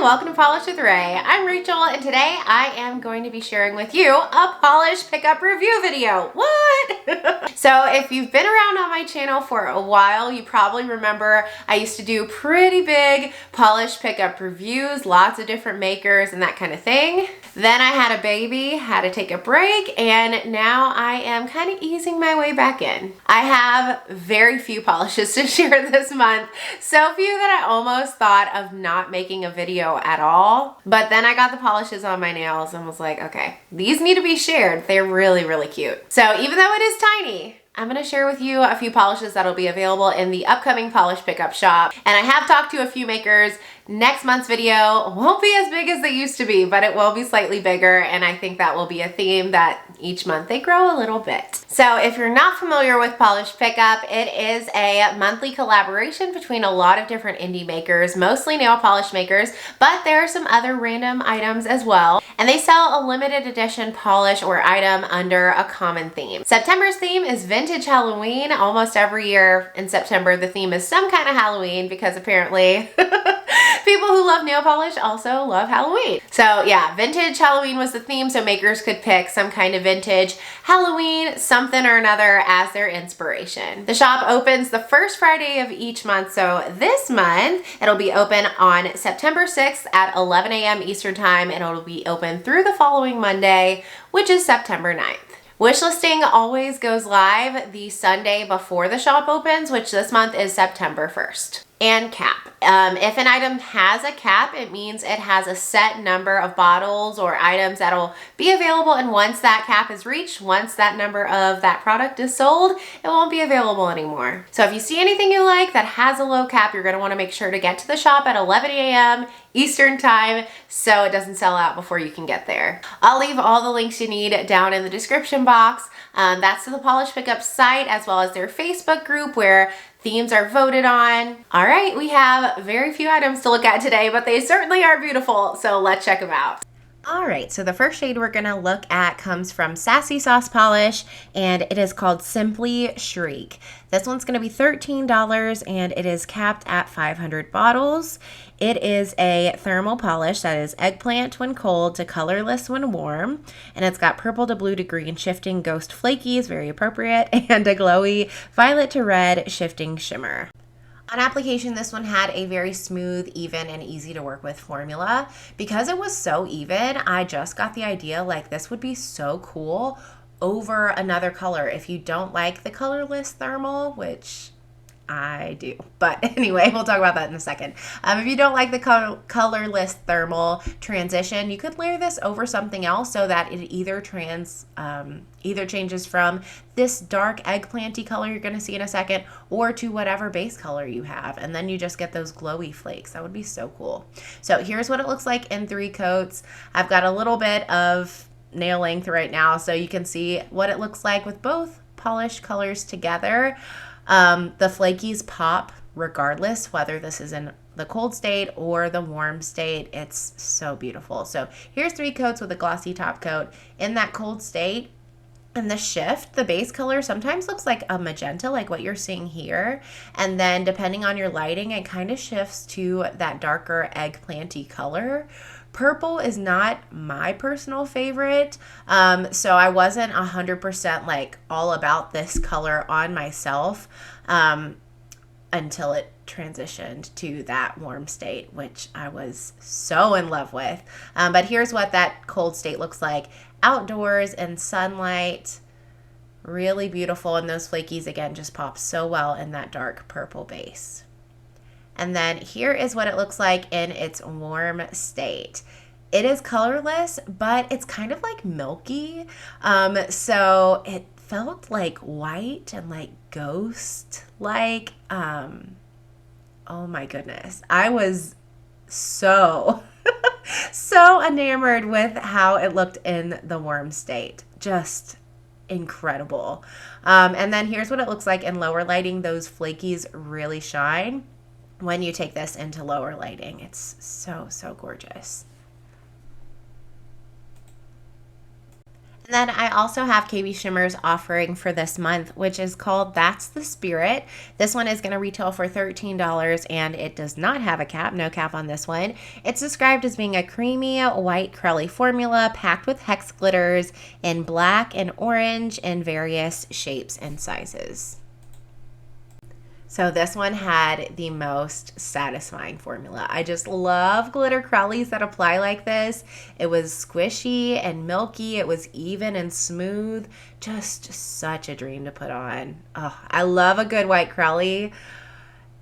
welcome to Polish with Ray. I'm Rachel, and today I am going to be sharing with you a polish pickup review video. What? So if you've been around on my channel for a while, you probably remember I used to do pretty big polish pickup reviews, lots of different makers and that kind of thing. Then I had a baby, had to take a break, and now I am kind of easing my way back in. I have very few polishes to share this month, so few that I almost thought of not making a video at all. But then I got the polishes on my nails and was like, okay, these need to be shared. They're really, really cute. So even though it is tiny, I'm gonna share with you a few polishes that'll be available in the upcoming polish pickup shop. And I have talked to a few makers. Next month's video won't be as big as they used to be, but it will be slightly bigger, and I think that will be a theme that each month they grow a little bit. So if you're not familiar with Polish Pickup, it is a monthly collaboration between a lot of different indie makers, mostly nail polish makers, but there are some other random items as well. And they sell a limited edition polish or item under a common theme. September's theme is vintage Halloween. Almost every year in September, the theme is some kind of Halloween because apparently people who love nail polish also love Halloween. So yeah, vintage Halloween was the theme, so makers could pick some kind of vintage Halloween something or another as their inspiration. The shop opens the first Friday of each month, so this month it'll be open on September 6th at 11 a.m. Eastern Time, and it'll be open through the following Monday, which is September 9th. Wishlisting always goes live the Sunday before the shop opens, which this month is September 1st. And cap. If an item has a cap, it means it has a set number of bottles or items that'll be available, and once that cap is reached, once that number of that product is sold, it won't be available anymore. So if you see anything you like that has a low cap, you're gonna wanna make sure to get to the shop at 11 a.m. Eastern Time so it doesn't sell out before you can get there. I'll leave all the links you need down in the description box. That's to the Polish Pickup site as well as their Facebook group where themes are voted on. All right, we have very few items to look at today, but they certainly are beautiful, so let's check them out. All right, so the first shade we're gonna look at comes from Sassy Sauce Polish, and it is called Simply Shreeeik. This one's gonna be $13, and it is capped at 500 bottles. It is a thermal polish that is eggplant when cold to colorless when warm, and it's got purple to blue to green shifting ghost flakies, very appropriate, and a glowy violet to red shifting shimmer. On application, this one had a very smooth, even, and easy to work with formula. Because it was so even, I just got the idea like this would be so cool over another color. If you don't like the colorless thermal, which I do. But anyway, we'll talk about that in a second. If you don't like the colorless thermal transition, you could layer this over something else so that it either changes from this dark eggplanty color you're going to see in a second or to whatever base color you have. And then you just get those glowy flakes. That would be so cool. So here's what it looks like in 3 coats. I've got a little bit of nail length right now so you can see what it looks like with both polished colors together. The flakies pop regardless whether this is in the cold state or the warm state. It's so beautiful. So here's 3 coats with a glossy top coat in that cold state. And the shift, the base color sometimes looks like a magenta, like what you're seeing here. And then depending on your lighting, it kind of shifts to that darker eggplanty color. Purple is not my personal favorite, so I wasn't 100% like all about this color on myself until it transitioned to that warm state, which I was so in love with. But here's what that cold state looks like outdoors in sunlight. Really beautiful, and those flakies again just pop so well in that dark purple base. And then here is what it looks like in its warm state. It is colorless, but it's kind of like milky. So it felt like white and like ghost-like. Oh my goodness. I was so, so enamored with how it looked in the warm state. Just incredible. And then here's what it looks like in lower lighting. Those flakies really shine when you take this into lower lighting. It's so, so gorgeous. And then I also have KBShimmer's offering for this month, which is called That's the Spirit. This one is going to retail for $13 and it does not have a cap, no cap on this one. It's described as being a creamy white curly formula packed with hex glitters in black and orange in various shapes and sizes. So this one had the most satisfying formula. I just love glitter crowlies that apply like this. It was squishy and milky. It was even and smooth. Just such a dream to put on. Oh, I love a good white crowly.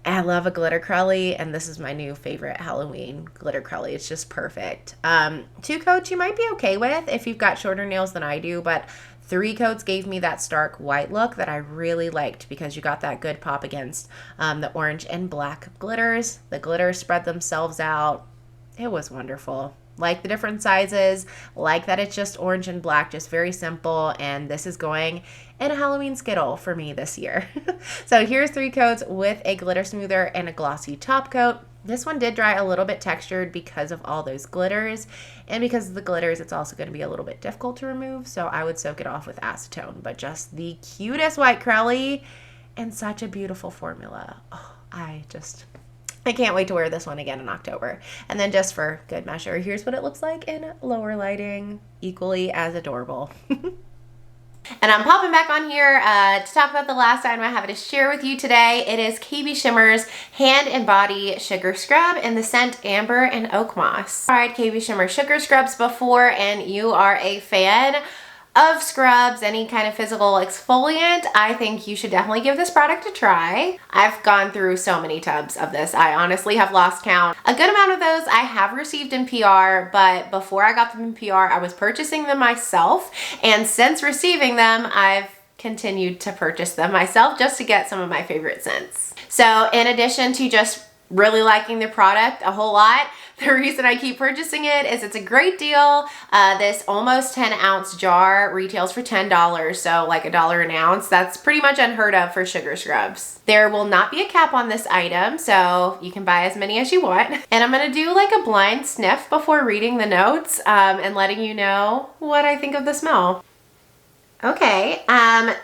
I love a glitter crowly, and this is my new favorite Halloween glitter crowly. It's just perfect. 2 coats you might be okay with if you've got shorter nails than I do, but 3 coats gave me that stark white look that I really liked because you got that good pop against the orange and black glitters. The glitters spread themselves out. It was wonderful. Like the different sizes, like that it's just orange and black, just very simple, and this is going in a Halloween Skittle for me this year. So here's 3 coats with a glitter smoother and a glossy top coat. This one did dry a little bit textured because of all those glitters, and because of the glitters it's also going to be a little bit difficult to remove, so I would soak it off with acetone. But just the cutest white crowly and such a beautiful formula. Oh, I can't wait to wear this one again in October. And then just for good measure, here's what it looks like in lower lighting, equally as adorable. And I'm popping back on here to talk about the last item I have to share with you today. It is KBShimmer's Hand and Body Sugar Scrub in the scent Amber and Oakmoss. I've tried KBShimmer sugar scrubs before, and you are a fan of scrubs, any kind of physical exfoliant, I think you should definitely give this product a try. I've gone through so many tubs of this. I honestly have lost count. A good amount of those I have received in PR, but before I got them in PR, I was purchasing them myself. And since receiving them, I've continued to purchase them myself just to get some of my favorite scents. So in addition to just really liking the product a whole lot, the reason I keep purchasing it is it's a great deal. This almost 10-ounce jar retails for $10, so like $1 an ounce. That's pretty much unheard of for sugar scrubs. There will not be a cap on this item, so you can buy as many as you want. And I'm gonna do like a blind sniff before reading the notes and letting you know what I think of the smell. Okay, I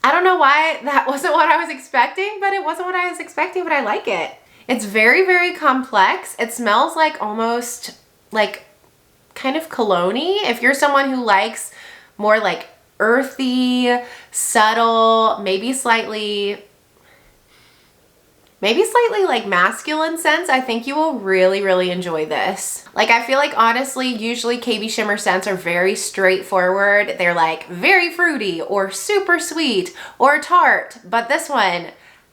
don't know why that wasn't what I was expecting, but it wasn't what I was expecting, but I like it. It's very, very complex. It smells like almost like kind of cologne-y. If you're someone who likes more like earthy, subtle, maybe slightly like masculine scents, I think you will really, really enjoy this. Like, I feel like honestly, usually KBShimmer scents are very straightforward. They're like very fruity or super sweet or tart, but this one,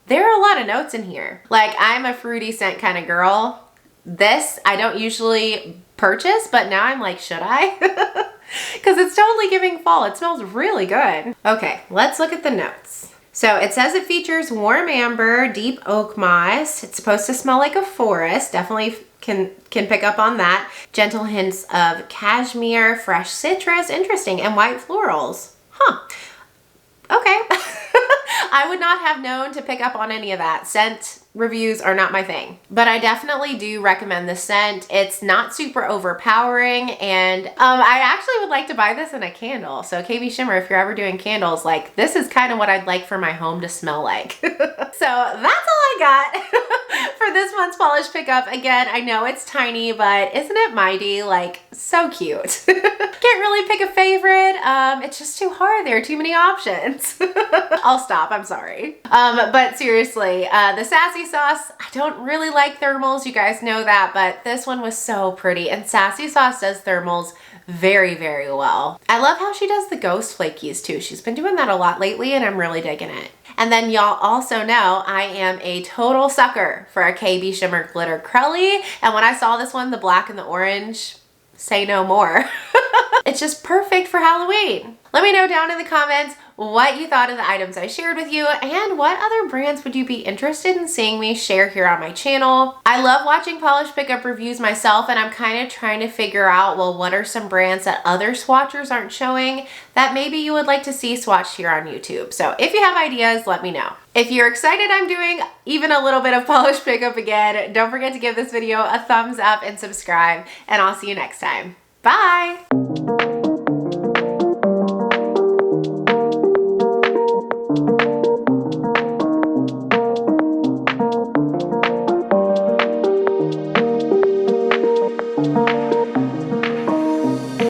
there are a lot of notes in here. Like, I'm a fruity scent kind of girl. This I don't usually purchase, but now I'm like, should I? Because it's totally giving fall. It smells really good. Okay, let's look at the notes. So it says it features warm amber, deep oak moss. It's supposed to smell like a forest. Definitely can pick up on that. Gentle hints of cashmere, fresh citrus, interesting, and white florals. Huh. Okay. I would not have known to pick up on any of that. Scent reviews are not my thing, but I definitely do recommend the scent. It's not super overpowering, and I actually would like to buy this in a candle. So KBShimmer, if you're ever doing candles, like, this is kind of what I'd like for my home to smell like. So that's all I got for this month's polish pickup. Again, I know it's tiny, but isn't it mighty? Like, so cute. Can't really pick a favorite. It's just too hard. There are too many options. I'll stop. I'm sorry. But seriously, the Sassy Sauce, I don't really like thermals. You guys know that, but this one was so pretty, and Sassy Sauce does thermals very, very well. I love how she does the ghost flakies too. She's been doing that a lot lately, and I'm really digging it. And then y'all also know I am a total sucker for a KBShimmer glitter crowly, and when I saw this one, the black and the orange, say no more. It's just perfect for Halloween. Let me know down in the comments what you thought of the items I shared with you, and what other brands would you be interested in seeing me share here on my channel. I love watching polish pickup reviews myself, and I'm kind of trying to figure out, well, what are some brands that other swatchers aren't showing that maybe you would like to see swatched here on YouTube. So if you have ideas, let me know. If you're excited I'm doing even a little bit of polish pickup again, don't forget to give this video a thumbs up and subscribe, and I'll see you next time. Bye!